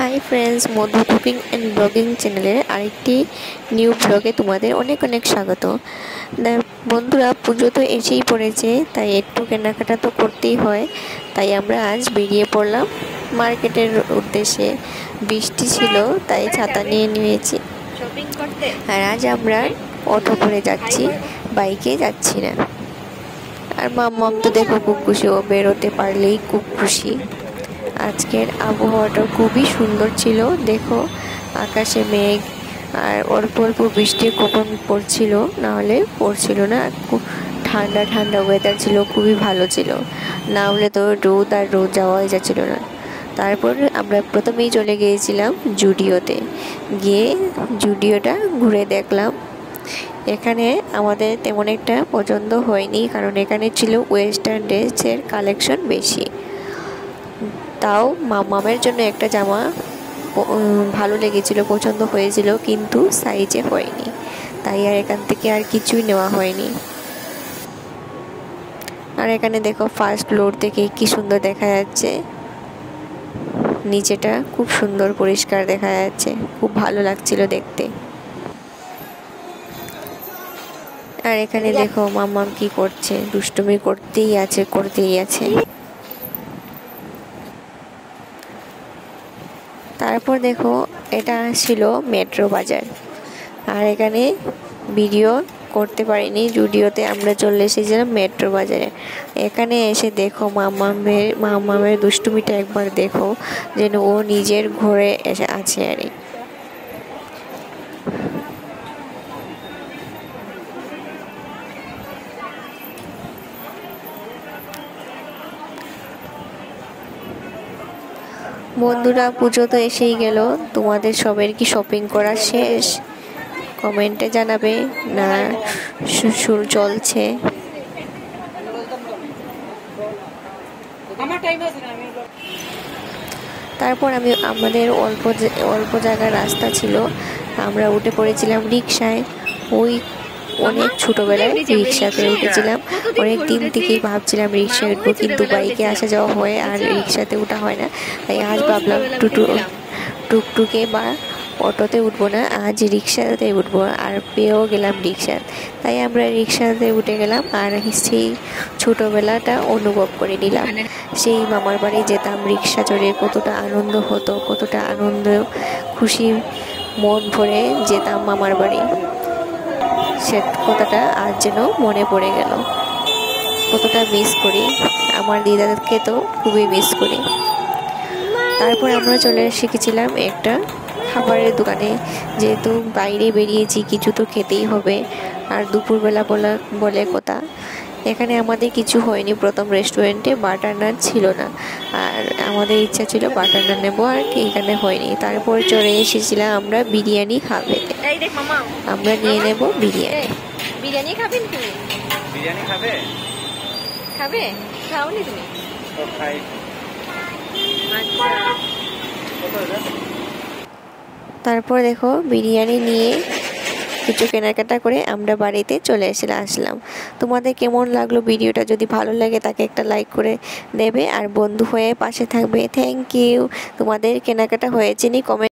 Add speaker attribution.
Speaker 1: Hi friends, Madhu cooking and blogging চ্যানেলের আরেকটি new ব্লগে তোমাদের অনেক অনেক স্বাগত। বন্ধুরা, পুজো তো এসেই পড়েছে, তাই একটু কেনাকাটা তো করতেই হয়। তাই আমরা আজ বেরিয়ে পড়লাম মার্কেটের উদ্দেশ্যে। বৃষ্টি ছিল, তাই ছাতা নিয়ে নিয়েছি। আর আজ আমরা অটো করে যাচ্ছি, বাইকে যাচ্ছি না। আর মাম্মাম তো দেখো খুব খুশি, ও বেরোতে পারলেই খুব খুশি। আজকের আবহাওয়াটা খুবই সুন্দর ছিল। দেখো, আকাশে মেঘ আর অল্প অল্প বৃষ্টির কোপন পড়ছিল, নাহলে পড়ছিল না। খুব ঠান্ডা ঠান্ডা ওয়েদার ছিল, খুবই ভালো ছিল। না হলে তো রোদ আর রোদ যাওয়াই যাচ্ছিল না। তারপর আমরা প্রথমেই চলে গিয়েছিলাম জুডিওতে। গিয়ে জুডিওটা ঘুরে দেখলাম। এখানে আমাদের তেমন একটা পছন্দ হয়নি, কারণ এখানে ছিল ওয়েস্টার্ন ড্রেসের কালেকশন বেশি। তাও মামামের জন্য একটা জামা ভালো লেগেছিল, পছন্দ হয়েছিল, কিন্তু সাইজে হয়নি, তাই আর এখান থেকে আর কিছুই নেওয়া হয়নি। আর এখানে দেখো, ফার্স্ট ফ্লোর থেকে কি সুন্দর দেখা যাচ্ছে। নিচেটা খুব সুন্দর পরিষ্কার দেখা যাচ্ছে, খুব ভালো লাগছিল দেখতে। আর এখানে দেখো মাম্মাম কি করছে, দুষ্টুমি করতেই আছে। তারপর দেখো, এটা ছিল মেট্রো বাজার। আর এখানে ভিডিও করতে পারিনি, জুডিওতে আমরা চলে এসেছিলাম মেট্রো বাজারে। এখানে এসে দেখো মামামের দুষ্টুমিটা একবার দেখো, যেন ও নিজের ঘরে এসে আছে। আর বন্ধুরা, পুজো তো এসেই গেল। তোমাদের সবের কি শপিং করা শেষ? কমেন্টে জানাবে না চলছে। তারপর আমাদের অল্প জায়গার রাস্তা ছিল, আমরা উঠে পড়েছিলাম রিক্সায়। ওই অনেক ছোটবেলায় রিক্সাতে উঠেছিলাম। অনেক দিন থেকেই ভাবছিলাম রিক্সায় উঠবো, কিন্তু বাইকে আসা যাওয়া হয় আর রিক্সাতে ওঠা হয় না। তাই আজ ভাবলাম টুকটুকে বা অটোতে উঠবো না, আজ রিক্সাতে উঠবো। আর পেয়েও গেলাম রিক্সা, তাই আমরা রিক্সাতে উঠে গেলাম। আর সেই ছোটোবেলাটা অনুভব করে নিলাম। সেই মামার বাড়ি যেতাম রিক্সা চড়ে, কতটা আনন্দ হতো, কতটা আনন্দ খুশি মন ভরে যেতাম মামার বাড়ি। সে কথাটা আজ যেন মনে পড়ে গেল। কতটা মিস করি, আমার দিদাকে তো খুবই মিস করি। তারপর আমরা চলে শিখেছিলাম একটা খাবারের দোকানে। যেহেতু বাইরে বেরিয়েছি, কিছু তো খেতেই হবে। আর দুপুরবেলা বলে কথা, এখানে আমাদের কিছু হয়নি। প্রথম রেস্টুরেন্টে বাটার নান ছিল না, আর আমাদের ইচ্ছা ছিল বাটার নান নেবো, আর এখানে হয়নি। তারপর চলে এসেছিলাম আমরা বিরিয়ানি খাবে। আমরা নিয়ে নেব বিরিয়ানি। বিরিয়ানি খাবেন তুমি? বিরিয়ানি খাবে? খাওনি তুমি? তারপর দেখো, বিরিয়ানি নিয়ে কিছু কেনাকাটা করে আমরা বাড়িতে চলে আসলাম। তোমাদের কেমন লাগলো ভিডিওটা? যদি ভালো লাগে তাকে একটা লাইক করে দেবে, আর বন্ধু হয়ে পাশে থাকবে। Thank you. তোমাদের কেনাকাটা হয়েছে নি কমেন্ট